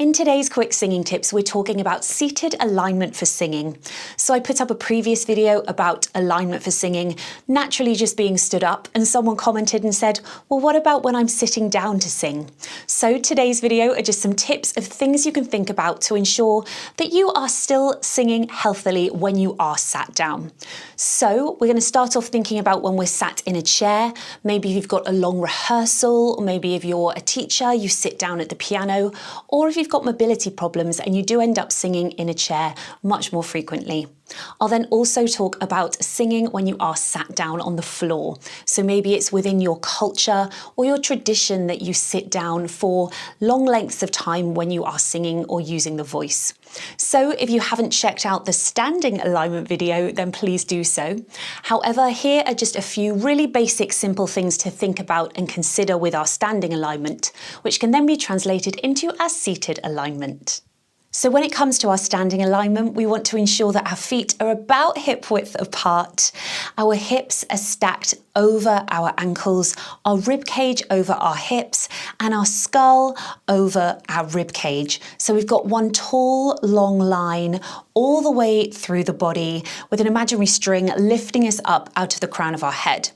In today's quick singing tips, we're talking about seated alignment for singing. So I put up a previous video about alignment for singing, naturally just being stood up, and someone commented and said, well, what about when I'm sitting down to sing? So today's video are just some tips of things you can think about to ensure that you are still singing healthily when you are sat down. So we're going to start off thinking about when we're sat in a chair. Maybe you've got a long rehearsal, or maybe if you're a teacher, you sit down at the piano, or if you've got mobility problems and you do end up singing in a chair much more frequently. I'll then also talk about singing when you are sat down on the floor. So maybe it's within your culture or your tradition that you sit down for long lengths of time when you are singing or using the voice. So if you haven't checked out the standing alignment video, then please do so. However, here are just a few really basic, simple things to think about and consider with our standing alignment, which can then be translated into our seated alignment. So when it comes to our standing alignment, we want to ensure that our feet are about hip width apart. Our hips are stacked over our ankles, our rib cage over our hips, and our skull over our rib cage. So we've got one tall, long line all the way through the body with an imaginary string lifting us up out of the crown of our head.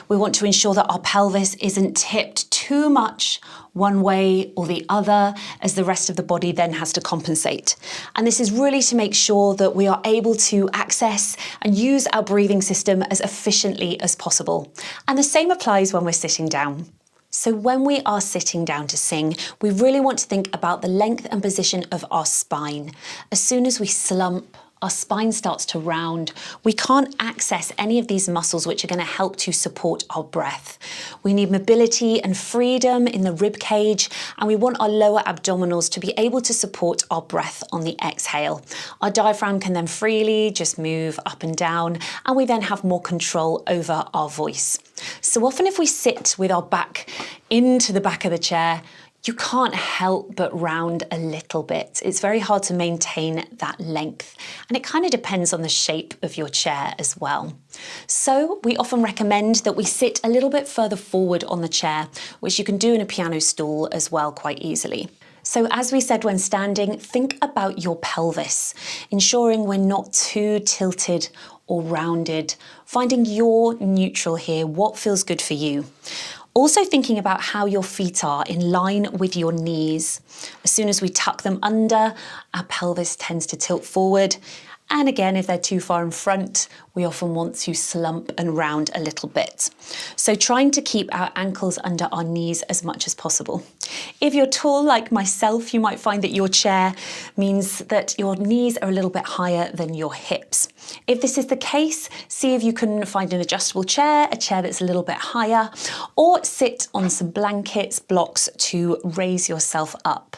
We want to ensure that our pelvis isn't tipped too much one way or the other, as the rest of the body then has to compensate. And this is really to make sure that we are able to access and use our breathing system as efficiently as possible. And the same applies when we're sitting down. So when we are sitting down to sing, we really want to think about the length and position of our spine. As soon as we slump, our spine starts to round. We can't access any of these muscles which are going to help to support our breath. We need mobility and freedom in the rib cage, and we want our lower abdominals to be able to support our breath on the exhale. Our diaphragm can then freely just move up and down, and we then have more control over our voice. So often if we sit with our back into the back of the chair, you can't help but round a little bit. It's very hard to maintain that length, and it kind of depends on the shape of your chair as well. So we often recommend that we sit a little bit further forward on the chair, which you can do in a piano stool as well quite easily. So as we said when standing, think about your pelvis, ensuring we're not too tilted or rounded, finding your neutral here, what feels good for you. Also thinking about how your feet are in line with your knees. As soon as we tuck them under, our pelvis tends to tilt forward. And again, if they're too far in front, we often want to slump and round a little bit. So trying to keep our ankles under our knees as much as possible. If you're tall like myself, you might find that your chair means that your knees are a little bit higher than your hips. If this is the case, see if you can find an adjustable chair, a chair that's a little bit higher, or sit on some blankets, blocks to raise yourself up.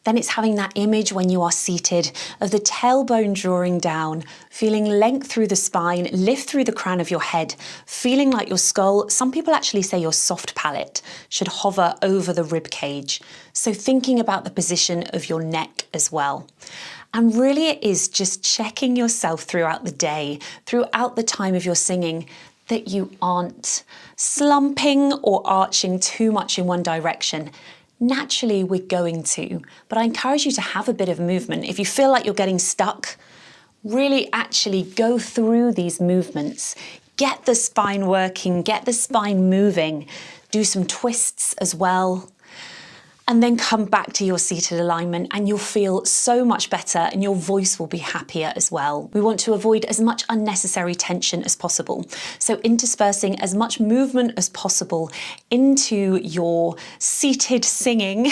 Then it's having that image when you are seated of the tailbone drawing down, feeling length through the spine, lift through the crown of your head, feeling like your skull, some people actually say your soft palate, should hover over the rib cage. So thinking about the position of your neck as well. And really it is just checking yourself throughout the day, throughout the time of your singing, that you aren't slumping or arching too much in one direction. Naturally, we're going to, but I encourage you to have a bit of movement. If you feel like you're getting stuck, really actually go through these movements. Get the spine working, get the spine moving, do some twists as well. And then come back to your seated alignment and you'll feel so much better and your voice will be happier as well. We want to avoid as much unnecessary tension as possible. So interspersing as much movement as possible into your seated singing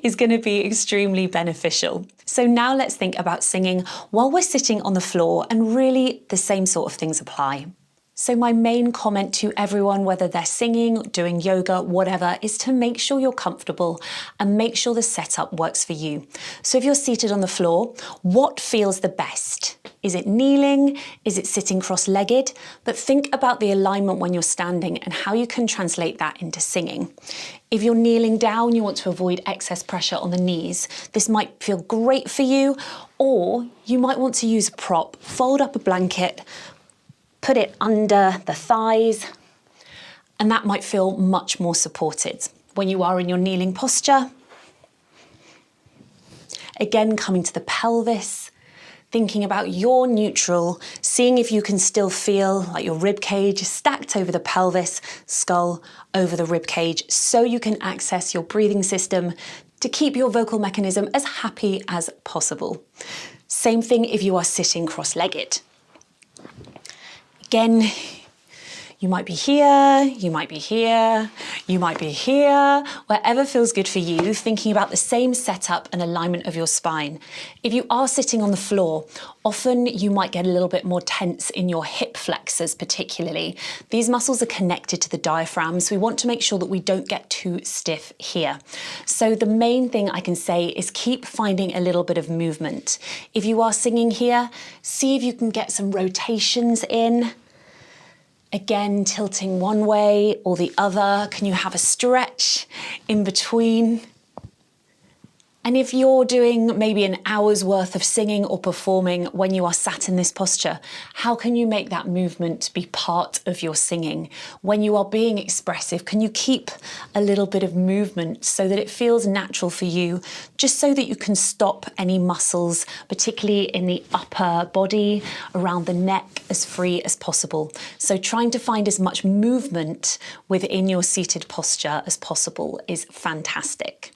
is going to be extremely beneficial. So now let's think about singing while we're sitting on the floor, and really the same sort of things apply. So my main comment to everyone, whether they're singing, doing yoga, whatever, is to make sure you're comfortable and make sure the setup works for you. So if you're seated on the floor, what feels the best? Is it kneeling? Is it sitting cross-legged? But think about the alignment when you're standing and how you can translate that into singing. If you're kneeling down, you want to avoid excess pressure on the knees. This might feel great for you, or you might want to use a prop, fold up a blanket, put it under the thighs, and that might feel much more supported. When you are in your kneeling posture, Again, coming to the pelvis, thinking about your neutral, seeing if you can still feel like your rib cage stacked over the pelvis, skull over the rib cage, so you can access your breathing system to keep your vocal mechanism as happy as possible. Same thing if you are sitting cross-legged. Again, you might be here, you might be here, you might be here, wherever feels good for you, thinking about the same setup and alignment of your spine. If you are sitting on the floor, often you might get a little bit more tense in your hip flexors particularly. These muscles are connected to the diaphragm, so we want to make sure that we don't get too stiff here. So the main thing I can say is keep finding a little bit of movement. If you are singing here, see if you can get some rotations in. Again, tilting one way or the other. Can you have a stretch in between? And if you're doing maybe an hour's worth of singing or performing when you are sat in this posture, how can you make that movement be part of your singing? When you are being expressive, can you keep a little bit of movement so that it feels natural for you, just so that you can stop any muscles, particularly in the upper body, around the neck, as free as possible. So trying to find as much movement within your seated posture as possible is fantastic.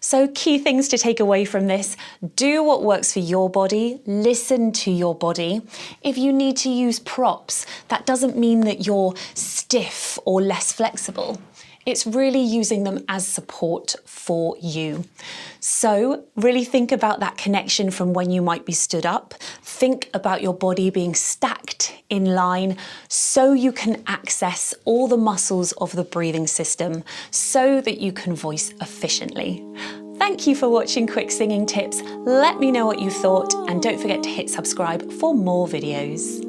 So key things to take away from this: do what works for your body, listen to your body. If you need to use props, that doesn't mean that you're stiff or less flexible. It's really using them as support for you. So really think about that connection from when you might be stood up. Think about your body being stacked in line so you can access all the muscles of the breathing system so that you can voice efficiently. Thank you for watching Quick Singing Tips. Let me know what you thought, and don't forget to hit subscribe for more videos.